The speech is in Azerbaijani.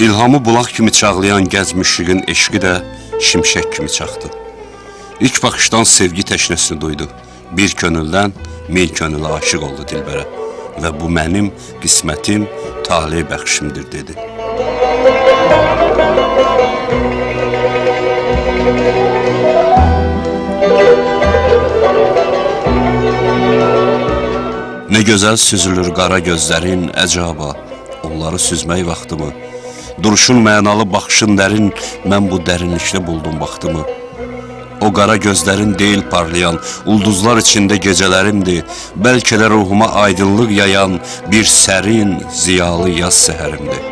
İlhamı bulaq kimi çağlayan gənc müşriqin eşqi də şimşək kimi çaxdı. İlk baxışdan sevgi təşnəsini duydu. Bir könüldən min könülə aşıq oldu Dilbərə və bu mənim qismətim, talih bəxşimdir dedi. Nə gözəl süzülür qara gözlərin əcaba, onları süzmək vaxtımı. Duruşun mənalı baxışın dərin, mən bu dərinlikdə buldum vaxtımı. O qara gözlərin deyil parlayan, ulduzlar içində gecələrimdir. Bəlkə də ruhuma aydınlıq yayan bir sərin, ziyalı yaz səhərimdir.